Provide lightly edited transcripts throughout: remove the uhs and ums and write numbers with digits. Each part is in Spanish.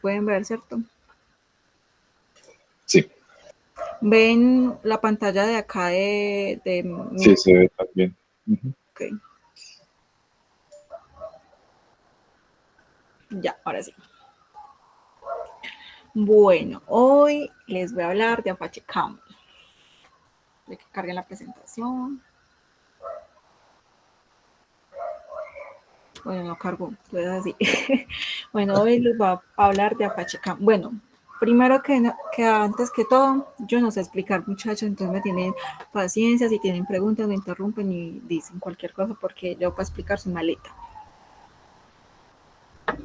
pueden ver, ¿cierto? Sí. ¿Ven la pantalla de acá Sí, se ve también. Okay. Ya, ahora sí. Bueno, hoy les voy a hablar de Apache Camel. De que carguen la presentación. Bueno, no cargó, entonces así. Bueno, hoy les voy a hablar de Apache Camel. Bueno, primero que antes que todo, yo no sé explicar, muchachos, entonces me tienen paciencia. Si tienen preguntas, me interrumpen y dicen cualquier cosa porque yo para explicar soy maleta.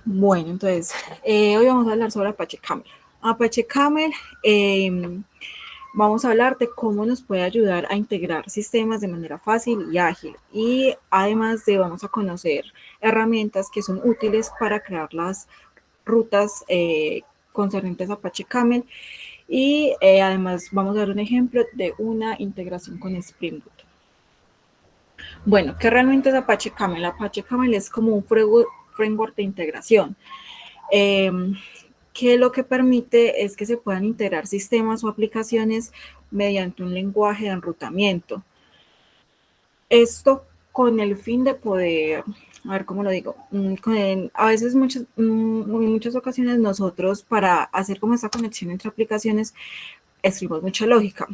Bueno, entonces, hoy vamos a hablar sobre Apache Camel. Apache Camel, vamos a hablar de cómo nos puede ayudar a integrar sistemas de manera fácil y ágil. Y además vamos a conocer herramientas que son útiles para crear las rutas concernientes a Apache Camel. Y además vamos a dar un ejemplo de una integración con Spring Boot. Bueno, ¿qué realmente es Apache Camel? Apache Camel es como un framework de integración. Que lo que permite es que se puedan integrar sistemas o aplicaciones mediante un lenguaje de enrutamiento. Esto con el fin de poder, a ver cómo lo digo, a veces en muchas ocasiones nosotros para hacer como esa conexión entre aplicaciones escribimos mucha lógica.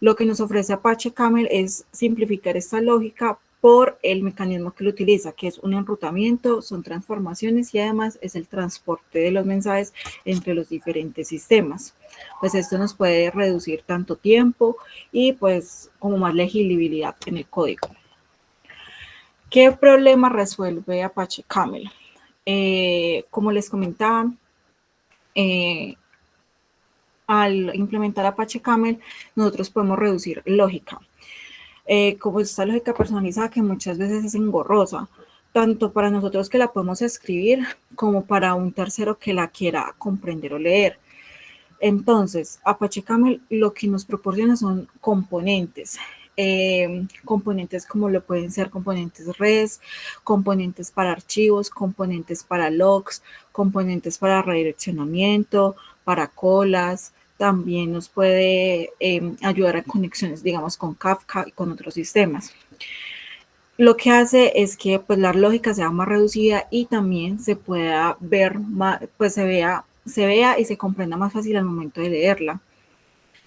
Lo que nos ofrece Apache Camel es simplificar esta lógica por el mecanismo que lo utiliza, que es un enrutamiento, son transformaciones y además es el transporte de los mensajes entre los diferentes sistemas. Pues esto nos puede reducir tanto tiempo y pues como más legibilidad en el código. ¿Qué problema resuelve Apache Camel? Como les comentaba, al implementar Apache Camel, nosotros podemos reducir lógica. Como esta lógica personalizada que muchas veces es engorrosa, tanto para nosotros que la podemos escribir como para un tercero que la quiera comprender o leer. Entonces, Apache Camel lo que nos proporciona son componentes. Componentes como lo pueden ser componentes REST, componentes para archivos, componentes para logs, componentes para redireccionamiento, para colas. También nos puede ayudar a conexiones, digamos, con Kafka y con otros sistemas. Lo que hace es que pues, la lógica sea más reducida y también se pueda ver más, pues se vea y se comprenda más fácil al momento de leerla.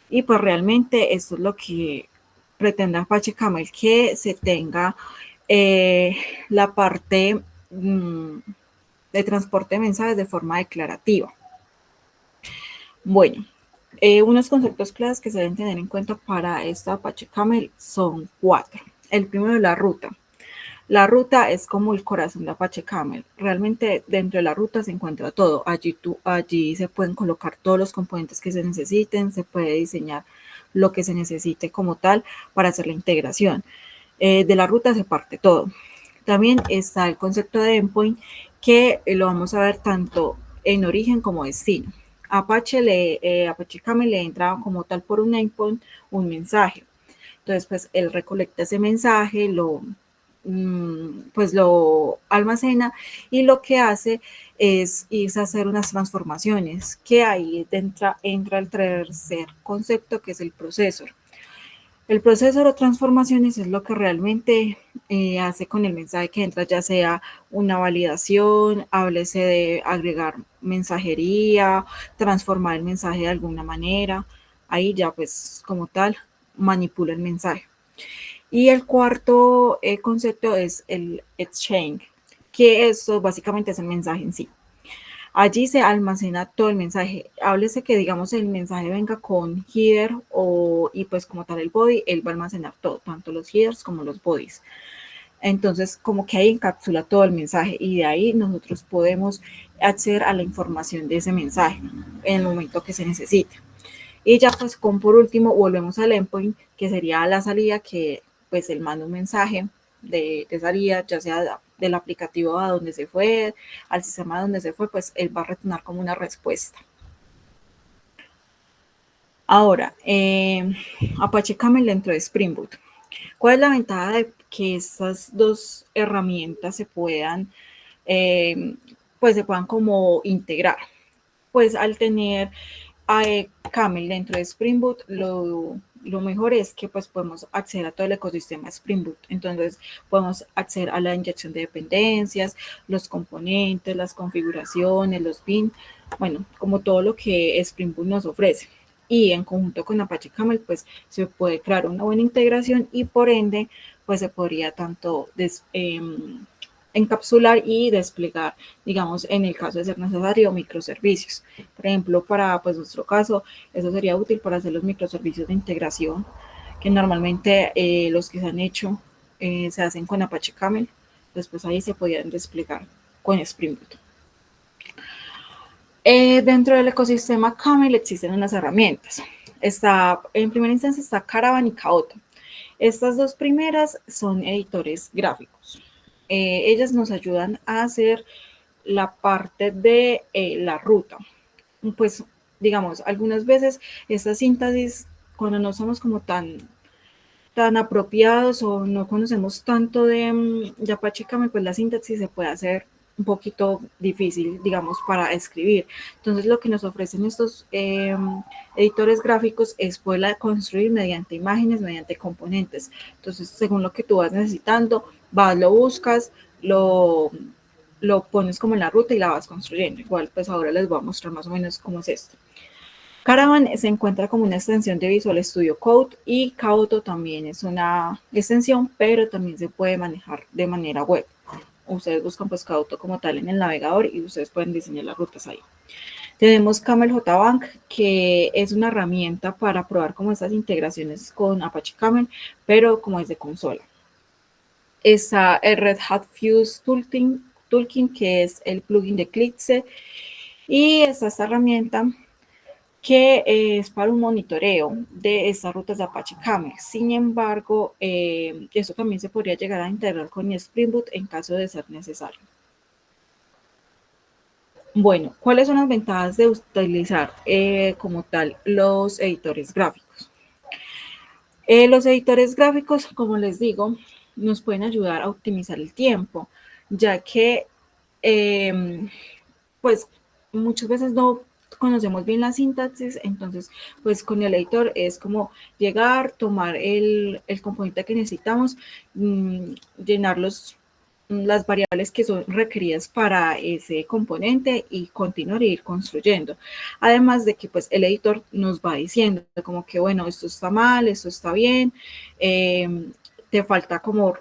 Y pues realmente esto es lo que pretende Apache Camel, que se tenga la parte de transporte de mensajes de forma declarativa. Bueno, unos conceptos claves que se deben tener en cuenta para esta Apache Camel son 4. El primero es la ruta. La ruta es como el corazón de Apache Camel. Realmente dentro de la ruta se encuentra todo. Allí se pueden colocar todos los componentes que se necesiten, se puede diseñar lo que se necesite como tal para hacer la integración. De la ruta se parte todo. También está el concepto de endpoint que lo vamos a ver tanto en origen como destino. Apache Camel le entra como tal por un endpoint un mensaje. Entonces, pues él recolecta ese mensaje, pues lo almacena y lo que hace es irse a hacer unas transformaciones, que ahí entra el tercer concepto que es el procesor. El proceso de transformaciones es lo que realmente hace con el mensaje que entra, ya sea una validación, háblese de agregar mensajería, transformar el mensaje de alguna manera. Ahí ya pues como tal manipula el mensaje. Y el cuarto concepto es el exchange, que eso básicamente es el mensaje en sí. Allí se almacena todo el mensaje. Háblese que, digamos, el mensaje venga con header y pues como tal el body, él va a almacenar todo, tanto los headers como los bodies. Entonces, como que ahí encapsula todo el mensaje y de ahí nosotros podemos acceder a la información de ese mensaje en el momento que se necesite. Y ya pues por último volvemos al endpoint, que sería la salida, que pues él manda un mensaje de salida, ya sea del aplicativo a donde se fue, al sistema a donde se fue, pues él va a retornar como una respuesta. Ahora, Apache Camel dentro de Spring Boot. ¿Cuál es la ventaja de que estas dos herramientas se puedan como integrar? pues al tener Camel dentro de Spring Boot, lo mejor es que pues podemos acceder a todo el ecosistema Spring Boot. Entonces podemos acceder a la inyección de dependencias, los componentes, las configuraciones, los bin, bueno, como todo lo que Spring Boot nos ofrece. Y en conjunto con Apache Camel, pues se puede crear una buena integración y por ende, pues se podría tanto encapsular y desplegar, digamos, en el caso de ser necesario, microservicios. Por ejemplo, para pues, nuestro caso, eso sería útil para hacer los microservicios de integración, que normalmente los que se han hecho se hacen con Apache Camel. Después ahí se podían desplegar con Spring Boot. Dentro del ecosistema Camel existen unas herramientas. En primera instancia está Caravan y Kaoto. Estas dos primeras son editores gráficos. Ellas nos ayudan a hacer la parte de la ruta. Pues, digamos, algunas veces esta síntesis, cuando no somos como tan apropiados o no conocemos tanto de Apache Camel, pues la síntesis se puede hacer un poquito difícil, digamos, para escribir. Entonces, lo que nos ofrecen estos editores gráficos es poderla construir mediante imágenes, mediante componentes. Entonces, según lo que tú vas necesitando, vas, lo buscas, lo pones como en la ruta y la vas construyendo. Igual, pues ahora les voy a mostrar más o menos cómo es esto. Caravan se encuentra como una extensión de Visual Studio Code y Kaoto también es una extensión, pero también se puede manejar de manera web. Ustedes buscan pues Kaoto como tal en el navegador y ustedes pueden diseñar las rutas ahí. Tenemos Camel JBank, que es una herramienta para probar como estas integraciones con Apache Camel, pero como es de consola. Está el Red Hat Fuse Toolkit, que es el plugin de Eclipse, y está esta herramienta que es para un monitoreo de estas rutas de Apache Camel. Sin embargo, eso también se podría llegar a integrar con Spring Boot en caso de ser necesario. Bueno, ¿cuáles son las ventajas de utilizar como tal los editores gráficos? Los editores gráficos, como les digo, nos pueden ayudar a optimizar el tiempo, ya que pues muchas veces no conocemos bien la sintaxis, entonces pues con el editor es como llegar, tomar el componente que necesitamos, llenar las variables que son requeridas para ese componente y continuar e ir construyendo. Además de que pues el editor nos va diciendo como que bueno, esto está mal, esto está bien, te falta como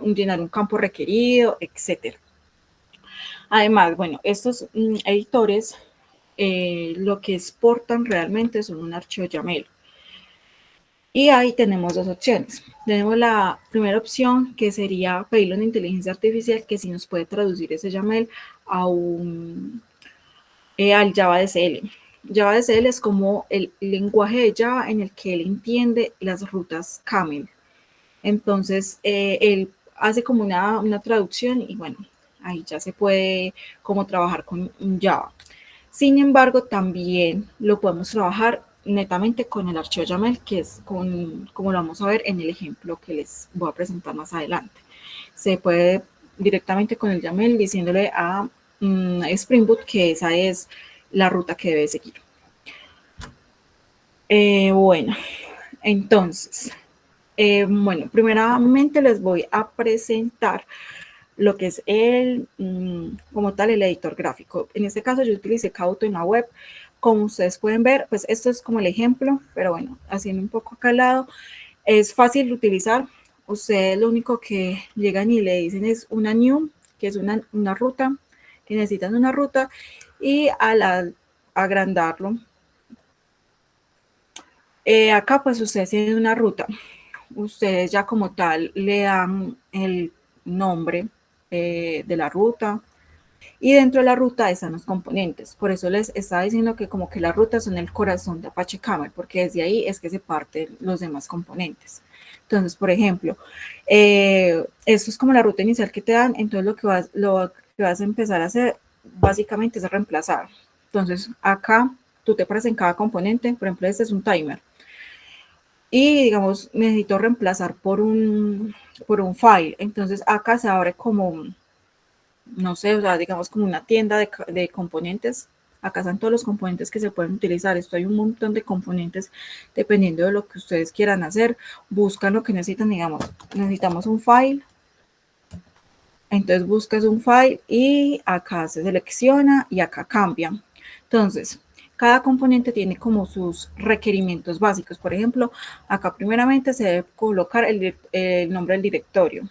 llenar un campo requerido, etcétera. Además, bueno, estos editores lo que exportan realmente son un archivo YAML. Y ahí tenemos dos opciones. Tenemos la primera opción, que sería pedirle a una inteligencia artificial que sí nos puede traducir ese YAML a al Java DSL. Java DSL es como el lenguaje de Java en el que él entiende las rutas Camel. Entonces, él hace como una traducción y bueno, ahí ya se puede como trabajar con Java. Sin embargo, también lo podemos trabajar netamente con el archivo YAML, que es como lo vamos a ver en el ejemplo que les voy a presentar más adelante. Se puede directamente con el YAML diciéndole a Spring Boot que esa es la ruta que debe seguir. Bueno, entonces, bueno, primeramente les voy a presentar lo que es como tal, el editor gráfico. En este caso yo utilicé Kaoto en la web. Como ustedes pueden ver, pues esto es como el ejemplo, pero bueno, haciendo un poco acá al lado, es fácil de utilizar. Ustedes lo único que llegan y le dicen es una new, que es una ruta, que necesitan una ruta, y al agrandarlo, acá pues ustedes tienen una ruta. Ustedes ya como tal le dan el nombre de la ruta, y dentro de la ruta están los componentes. Por eso les estaba diciendo que como que las rutas son el corazón de Apache Camel, porque desde ahí es que se parten los demás componentes. Entonces, por ejemplo, esto es como la ruta inicial que te dan, entonces lo que vas a empezar a hacer básicamente es reemplazar. Entonces, acá tú te paras en cada componente, por ejemplo, este es un timer. Y digamos, necesito reemplazar por un file. Entonces, acá se abre como no sé, o sea, digamos como una tienda de componentes Acá están todos los componentes que se pueden utilizar. Esto hay un montón de componentes dependiendo de lo que ustedes quieran hacer. Buscan lo que necesitan, digamos, necesitamos un file. Entonces buscas un file y acá se selecciona y acá cambia. Entonces, cada componente tiene como sus requerimientos básicos. Por ejemplo, acá primeramente se debe colocar el nombre del directorio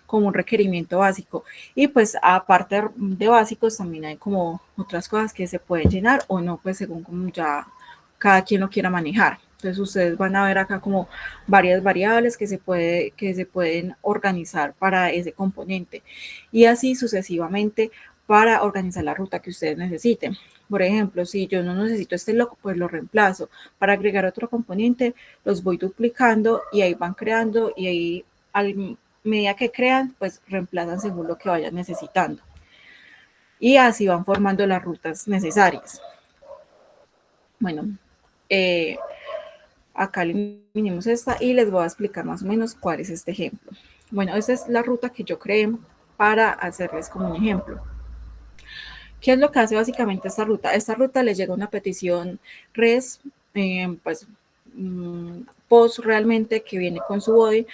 como un requerimiento básico. Y pues aparte de básicos también hay como otras cosas que se pueden llenar o no, pues según como ya cada quien lo quiera manejar. Entonces ustedes van a ver acá como varias variables que se pueden organizar para ese componente y así sucesivamente para organizar la ruta que ustedes necesiten. Por ejemplo, si yo no necesito este loco, pues lo reemplazo. Para agregar otro componente, los voy duplicando y ahí van creando y ahí al medida que crean, pues reemplazan según lo que vayan necesitando. Y así van formando las rutas necesarias. Bueno, acá eliminemos esta y les voy a explicar más o menos cuál es este ejemplo. Bueno, esta es la ruta que yo creé para hacerles como un ejemplo. ¿Qué es lo que hace básicamente esta ruta? Esta ruta le llega una petición REST, pues post realmente que viene con su body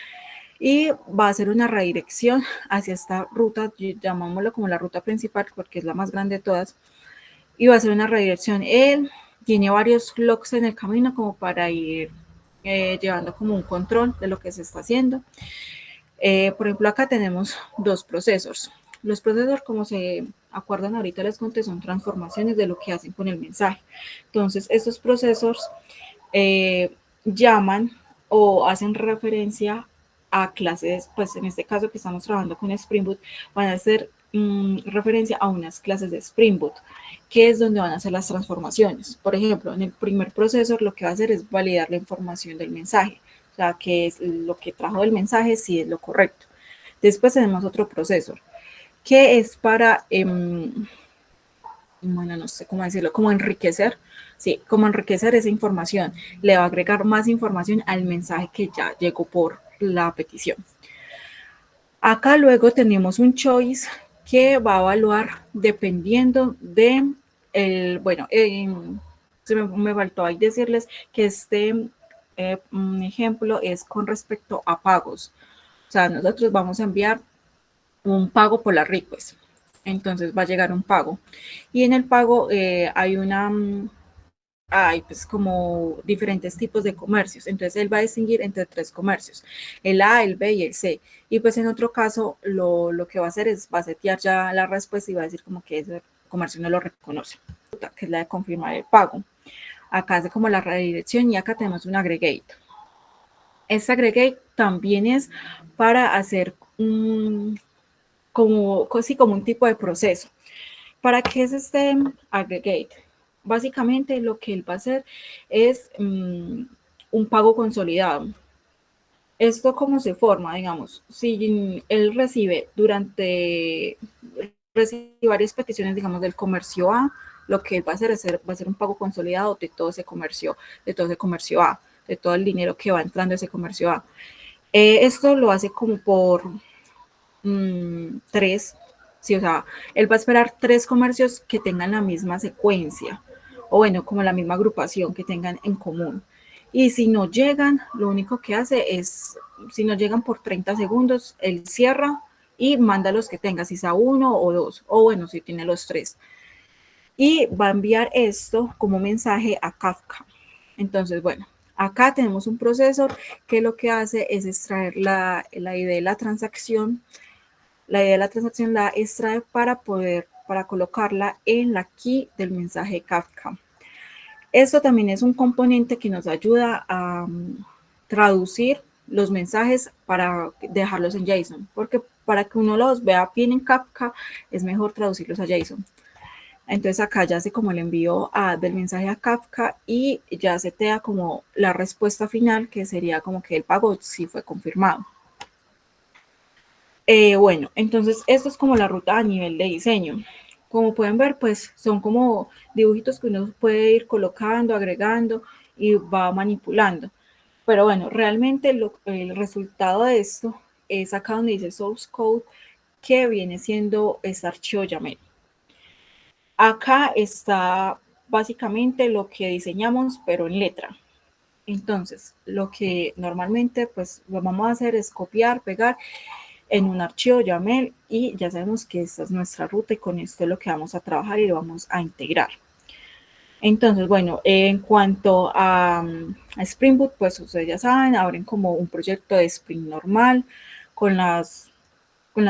y va a hacer una redirección hacia esta ruta, llamámoslo como la ruta principal porque es la más grande de todas, y va a hacer una redirección. Él tiene varios logs en el camino como para ir llevando como un control de lo que se está haciendo. Por ejemplo, acá tenemos dos procesos. Los procesos, como se acuerdan ahorita les conté, son transformaciones de lo que hacen con el mensaje. Entonces, estos procesos llaman o hacen referencia a clases, pues en este caso que estamos trabajando con Spring Boot, van a hacer referencia a unas clases de Spring Boot, que es donde van a hacer las transformaciones. Por ejemplo, en el primer proceso lo que va a hacer es validar la información del mensaje, o sea, que es lo que trajo el mensaje, si es lo correcto. Después tenemos otro proceso, que es para, bueno, no sé cómo decirlo, como enriquecer, sí, como enriquecer esa información. Le va a agregar más información al mensaje que ya llegó por la petición. Acá luego tenemos un choice que va a evaluar dependiendo de bueno, me faltó ahí decirles que un ejemplo es con respecto a pagos. O sea, nosotros vamos a enviar un pago por la request. Entonces va a llegar un pago. Y en el pago hay pues como diferentes tipos de comercios. Entonces él va a distinguir entre tres comercios, el A, el B y el C. Y pues en otro caso lo que va a hacer es va a setear ya la respuesta y va a decir como que ese comercio no lo reconoce, que es la de confirmar el pago. Acá hace como la redirección y acá tenemos un aggregate. Este aggregate también es para hacer como un tipo de proceso. ¿Para qué es este aggregate? Básicamente lo que él va a hacer es un pago consolidado. ¿Esto cómo se forma? Digamos, si él recibe varias peticiones, digamos, del comercio A, lo que él va a hacer va a ser un pago consolidado de todo ese comercio A, de todo el dinero que va entrando a ese comercio A. Esto lo hace como por 3, sí, o sea, él va a esperar 3 comercios que tengan la misma secuencia, o bueno, como la misma agrupación que tengan en común. Y si no llegan, lo único que hace es, si no llegan por 30 segundos, él cierra y manda los que tenga, si sea 1 o 2, o bueno, si tiene los 3. Y va a enviar esto como mensaje a Kafka. Entonces, bueno, acá tenemos un proceso que lo que hace es extraer la ID de la transacción. La idea de la transacción la extrae para colocarla en la key del mensaje Kafka. Esto también es un componente que nos ayuda a traducir los mensajes para dejarlos en JSON, porque para que uno los vea bien en Kafka es mejor traducirlos a JSON. Entonces acá ya hace como el envío del mensaje a Kafka y ya se te da como la respuesta final, que sería como que el pago sí fue confirmado. Bueno, entonces esto es como la ruta a nivel de diseño. Como pueden ver, pues son como dibujitos que uno puede ir colocando, agregando y va manipulando. Pero bueno, realmente el resultado de esto es acá donde dice source code, que viene siendo este archivo YAML. Acá está básicamente lo que diseñamos, pero en letra. Entonces, lo que normalmente pues lo vamos a hacer es copiar, pegar en un archivo YAML y ya sabemos que esta es nuestra ruta y con esto es lo que vamos a trabajar y lo vamos a integrar. Entonces, bueno, en cuanto a Spring Boot, pues ustedes ya saben, abren como un proyecto de Spring normal con la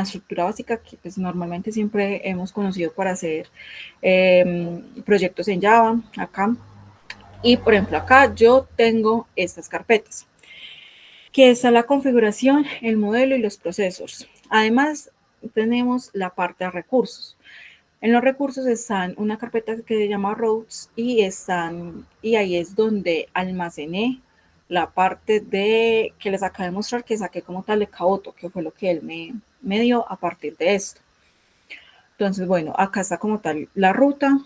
estructura básica que pues normalmente siempre hemos conocido para hacer proyectos en Java acá. Y por ejemplo acá yo tengo estas carpetas, que está la configuración, el modelo y los procesos. Además tenemos la parte de recursos. En los recursos están una carpeta que se llama routes y ahí es donde almacené la parte de que les acabo de mostrar que saqué como tal de Caoto, que fue lo que él me dio a partir de esto. Entonces, bueno, acá está como tal la ruta.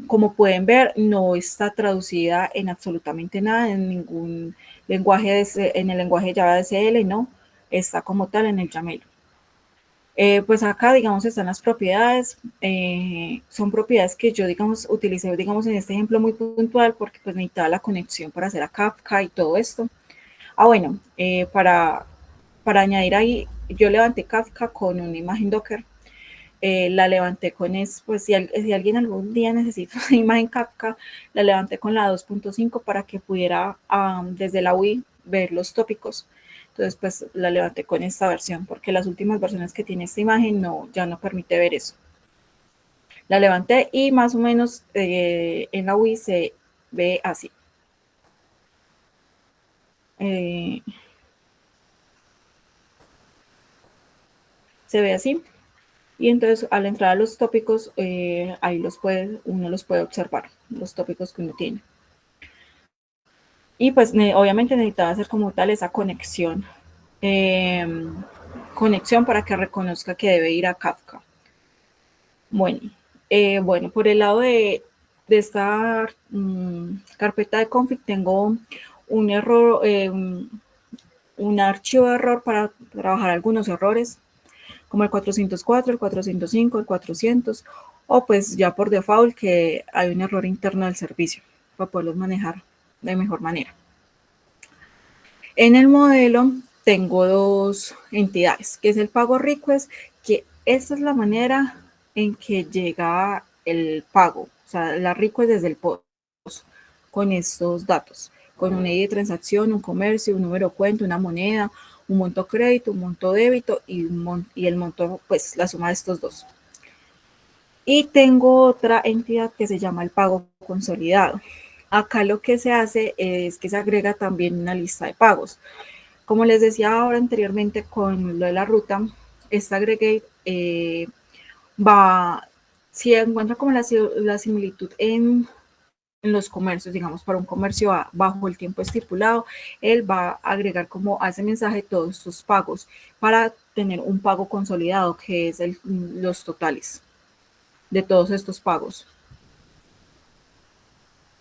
Como pueden ver, no está traducida en absolutamente nada, en ningún lenguaje, en el lenguaje Java DSL, no, está como tal en el YAML. Pues acá, digamos, están las propiedades, son propiedades que yo, digamos, utilicé, digamos, en este ejemplo muy puntual porque pues necesitaba la conexión para hacer a Kafka y todo esto. Bueno, para añadir ahí, yo levanté Kafka con una imagen Docker, la levanté con pues si alguien algún día necesita una imagen Kafka, la levanté con la 2.5 para que pudiera desde la UI ver los tópicos. Entonces, pues la levanté con esta versión, porque las últimas versiones que tiene esta imagen ya no permite ver eso. La levanté y más o menos en la UI se ve así. Se ve así. Y entonces al entrar a los tópicos, ahí uno los puede observar, los tópicos que uno tiene. Y pues obviamente necesitaba hacer como tal esa conexión para que reconozca que debe ir a Kafka. Bueno, por el lado de esta carpeta de config tengo un error, un archivo de error para trabajar algunos errores, como el 404, el 405, el 400, o pues ya por default que hay un error interno del servicio para poderlos manejar de mejor manera. En el modelo tengo dos entidades, que es el pago request, que esta es la manera en que llega el pago, o sea, la request desde el post con estos datos, con un ID de transacción, un comercio, un número de cuenta, una moneda, un monto crédito, un monto débito y el monto, pues la suma de estos dos. Y tengo otra entidad que se llama el pago consolidado. Acá lo que se hace es que se agrega también una lista de pagos. Como les decía ahora anteriormente con lo de la ruta, esta aggregate si encuentra como la similitud en los comercios, digamos, para un comercio bajo el tiempo estipulado, él va a agregar como a ese mensaje todos estos pagos para tener un pago consolidado, que es los totales de todos estos pagos.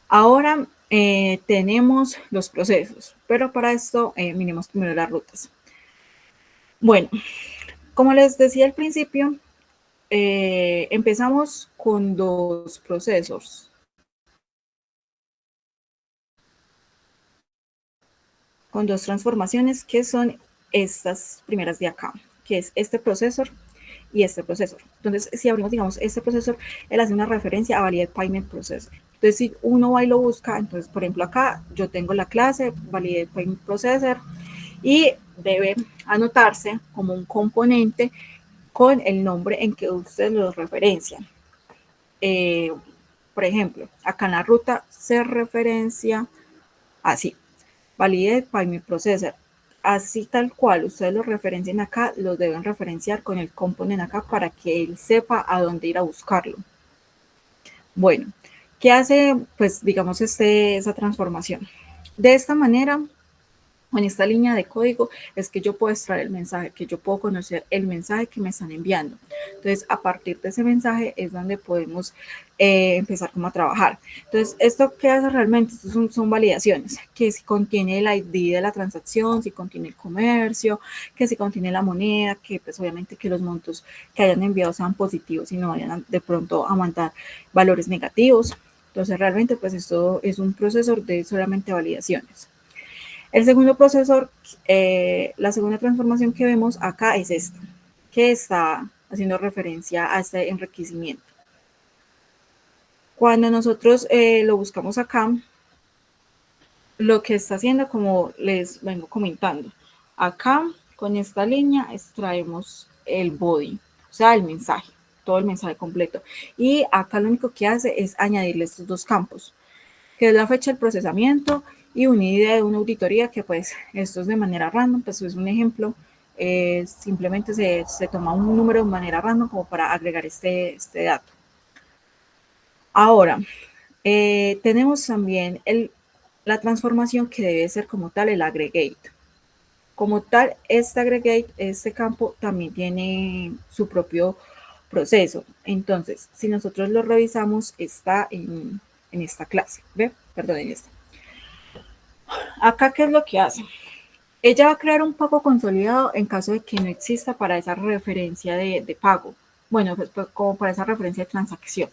Ahora tenemos los procesos, pero para esto miremos primero las rutas. Bueno, como les decía al principio, empezamos con dos procesos. Con dos transformaciones que son estas primeras de acá, que es este procesor y este procesor. Entonces, si abrimos, digamos, este procesor, él hace una referencia a Validate Payment Processor. Entonces, si uno va y lo busca, entonces, por ejemplo, acá yo tengo la clase Validate Payment Processor y debe anotarse como un componente con el nombre en que ustedes lo referencian. Por ejemplo, acá en la ruta se referencia así, Validate Payment Processor. Así tal cual, ustedes lo referencien acá, los deben referenciar con el componente acá para que él sepa a dónde ir a buscarlo. Bueno, ¿qué hace, pues, digamos, esa transformación? De esta manera, Con esta línea de código es que yo puedo extraer el mensaje, que yo puedo conocer el mensaje que me están enviando. Entonces, a partir de ese mensaje es donde podemos empezar como a trabajar. Entonces, ¿esto qué hace realmente? Estos son validaciones, que si contiene el ID de la transacción, si contiene el comercio, que si contiene la moneda, que pues obviamente que los montos que hayan enviado sean positivos y no vayan de pronto a mandar valores negativos. Entonces, realmente pues esto es un proceso de solamente validaciones. El segundo procesor, la segunda transformación que vemos acá es esta, que está haciendo referencia a este enriquecimiento. Cuando nosotros lo buscamos acá, lo que está haciendo, como les vengo comentando, acá con esta línea extraemos el body, o sea, el mensaje, todo el mensaje completo. Y acá lo único que hace es añadirle estos dos campos, que es la fecha del procesamiento y una idea de una auditoría, que pues esto es de manera random, pues es un ejemplo, simplemente se toma un número de manera random como para agregar este dato. Ahora, tenemos también la transformación que debe ser como tal el aggregate. Como tal, este aggregate, este campo también tiene su propio proceso. Entonces, si nosotros lo revisamos, está en esta clase, ¿ve? Perdón, en esta. Acá, ¿qué es lo que hace? Ella va a crear un pago consolidado en caso de que no exista para esa referencia de pago. Bueno, pues como para esa referencia de transacción.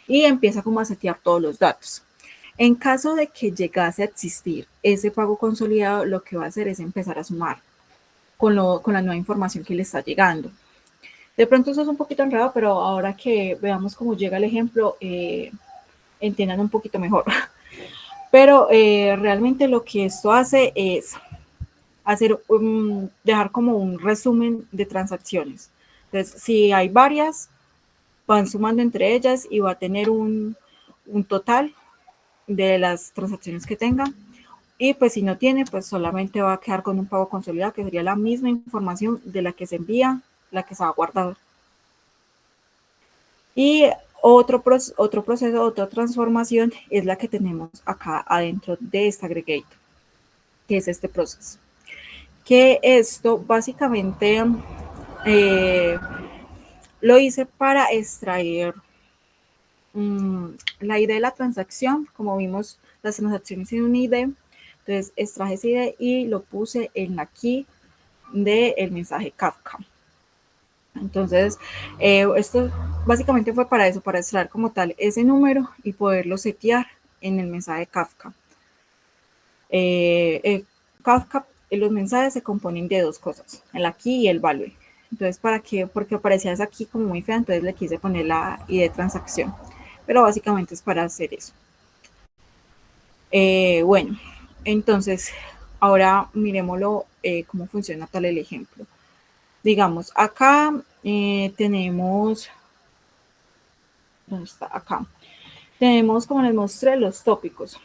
Y empieza como a setear todos los datos. En caso de que llegase a existir ese pago consolidado, lo que va a hacer es empezar a sumar con la nueva información que le está llegando. De pronto eso es un poquito enredado, pero ahora que veamos cómo llega el ejemplo, entiendan un poquito mejor. Pero realmente lo que esto hace es dejar como un resumen de transacciones. Entonces, si hay varias, van sumando entre ellas y va a tener un total de las transacciones que tenga. Y pues si no tiene, pues solamente va a quedar con un pago consolidado, que sería la misma información de la que se envía, la que se va a guardar. Y otro proceso, otra transformación es la que tenemos acá adentro de este aggregate, que es este proceso. Que esto básicamente lo hice para extraer la ID de la transacción. Como vimos, las transacciones tienen un ID, entonces extraje ese ID y lo puse en la key del mensaje Kafka. Entonces, esto básicamente fue para eso, para extraer como tal ese número y poderlo setear en el mensaje Kafka. Kafka, los mensajes se componen de dos cosas, el aquí y el value. Entonces, ¿para qué? Porque aparecía esa aquí como muy fea, entonces le quise poner la ID de transacción. Pero básicamente es para hacer eso. Bueno, entonces, ahora miremoslo cómo funciona tal el ejemplo. Digamos, acá tenemos, ¿dónde está? Acá. Tenemos, como les mostré, los tópicos.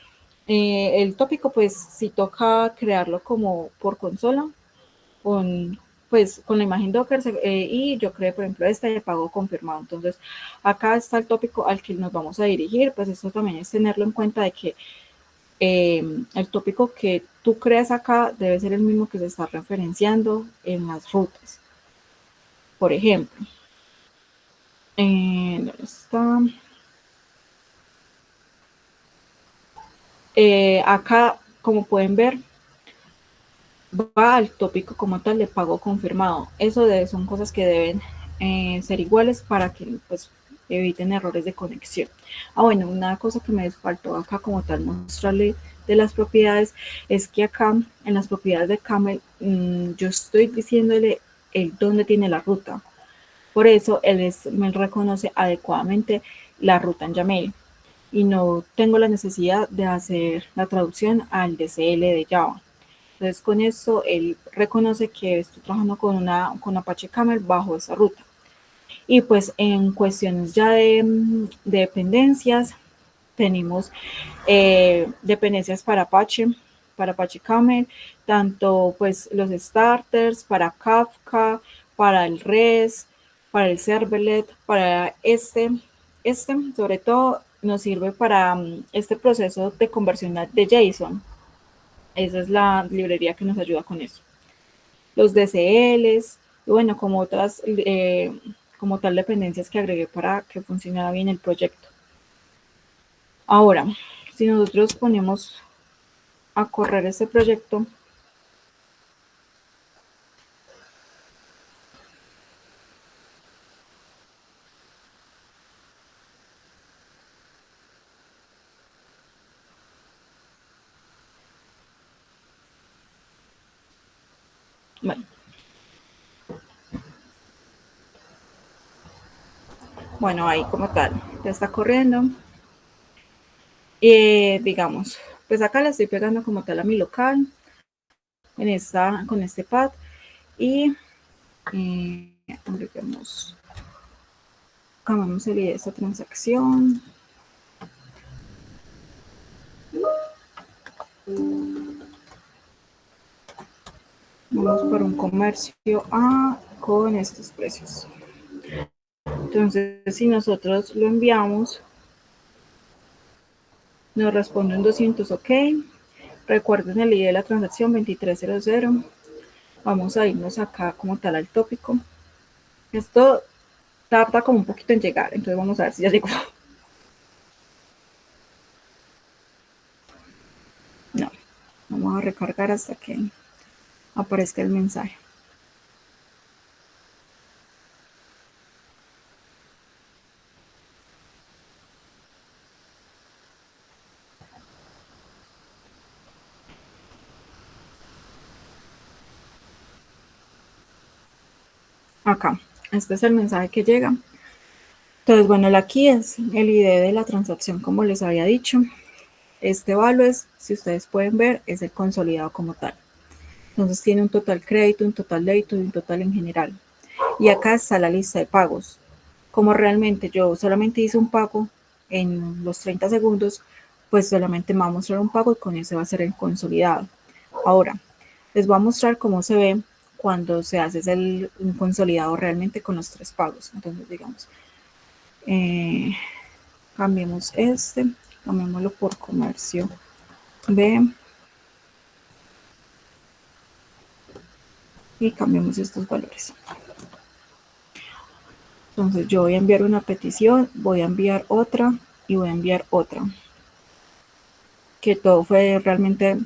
El tópico, pues, si toca crearlo como por consola, con la imagen Docker, y yo creé, por ejemplo, esta de pago confirmado. Entonces, acá está el tópico al que nos vamos a dirigir. Pues esto también es tenerlo en cuenta de que el tópico que tú creas acá debe ser el mismo que se está referenciando en las rutas. Por ejemplo, ¿dónde está? Acá, como pueden ver, va al tópico como tal de pago confirmado. Eso son cosas que deben ser iguales para que pues eviten errores de conexión. Bueno, una cosa que me faltó acá como tal mostrarle de las propiedades es que acá en las propiedades de Camel yo estoy diciéndole dónde tiene la ruta. Por eso él me reconoce adecuadamente la ruta en YAML y no tengo la necesidad de hacer la traducción al DCL de Java. Entonces, con esto, él reconoce que estoy trabajando con Apache Camel bajo esa ruta. Y pues en cuestiones ya de dependencias, tenemos dependencias para Apache Camel, tanto pues los starters, para Kafka, para el REST, para el servlet, para sobre todo nos sirve para este proceso de conversión de JSON. Esa es la librería que nos ayuda con eso. Los DCLs, y bueno, como otras, como tal dependencias que agregué para que funcionara bien el proyecto. Ahora, si nosotros ponemos a correr este proyecto, bueno, ahí como tal, ya está corriendo. Digamos, pues acá la estoy pegando como tal a mi local, con este pad, y agreguemos, cambiamos el ID de esta transacción. Vamos por un comercio A con estos precios. Entonces, si nosotros lo enviamos, nos responden 200 OK. Recuerden el ID de la transacción 2300. Vamos a irnos acá como tal al tópico. Esto tarda como un poquito en llegar, entonces vamos a ver si ya llegó. No, vamos a recargar hasta que aparezca el mensaje. Acá, este es el mensaje que llega. Entonces, bueno, aquí es el ID de la transacción, como les había dicho. Este valor es, si ustedes pueden ver, es el consolidado como tal. Entonces tiene un total crédito, un total débito y un total en general. Y acá está la lista de pagos. Como realmente yo solamente hice un pago en los 30 segundos, pues solamente me va a mostrar un pago y con ese va a ser el consolidado. Ahora, les voy a mostrar cómo se ve cuando se hace un consolidado realmente con los 3 pagos. Entonces, digamos, cambiemos cambiémoslo por comercio B y cambiemos estos valores. Entonces yo voy a enviar una petición, voy a enviar otra y voy a enviar otra. Que todo fue realmente,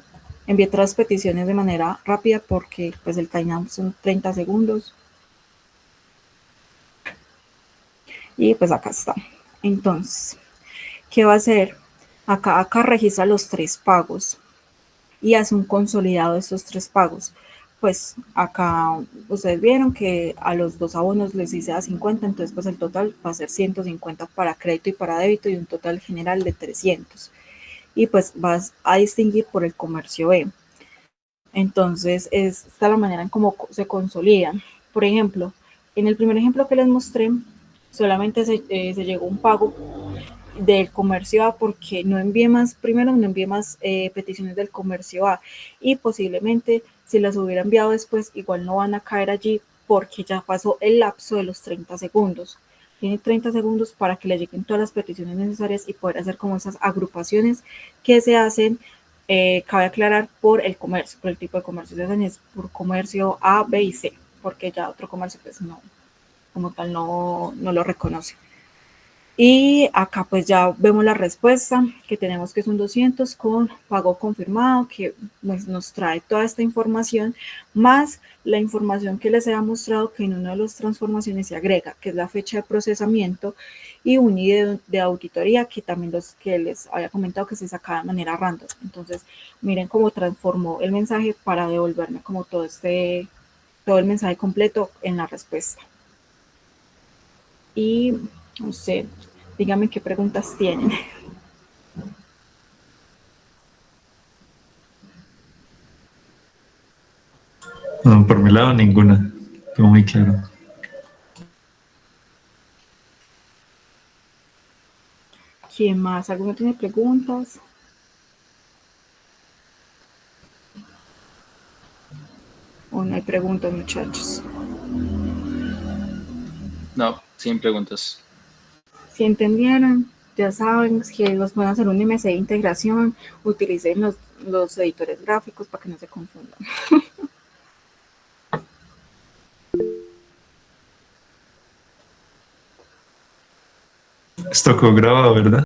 envié 3 peticiones de manera rápida porque pues el timeout son 30 segundos. Y pues acá está. Entonces, ¿qué va a hacer? Acá registra los 3 pagos y hace un consolidado de estos 3 pagos. Pues acá ustedes vieron que a los 2 abonos les hice a 50, entonces pues el total va a ser 150 para crédito y para débito y un total general de 300. Y pues vas a distinguir por el comercio B. Entonces, esta es la manera en cómo se consolidan. Por ejemplo, en el primer ejemplo que les mostré, solamente se llegó un pago del comercio A porque no envié más peticiones del comercio A y posiblemente si las hubiera enviado después igual no van a caer allí porque ya pasó el lapso de los 30 segundos. Tiene 30 segundos para que le lleguen todas las peticiones necesarias y poder hacer como esas agrupaciones que se hacen, cabe aclarar, por el comercio, por el tipo de comercio. Es por comercio A, B y C, porque ya otro comercio pues no, como tal no lo reconoce. Y acá pues ya vemos la respuesta que tenemos, que son 200 con pago confirmado, que pues nos trae toda esta información, más la información que les había mostrado que en una de las transformaciones se agrega, que es la fecha de procesamiento y un ID de auditoría, que también que les había comentado que se sacaba de manera random. Entonces, miren cómo transformó el mensaje para devolverme como todo el mensaje completo en la respuesta. Y no sé, díganme qué preguntas tienen. No, por mi lado ninguna. Todo muy claro. ¿Quién más? ¿Alguno tiene preguntas? ¿O no hay preguntas, muchachos? No, sin preguntas. Si entendieron, ya saben que los pueden hacer un MC de integración, utilicen los editores gráficos para que no se confundan. Esto quedó grabado, ¿verdad?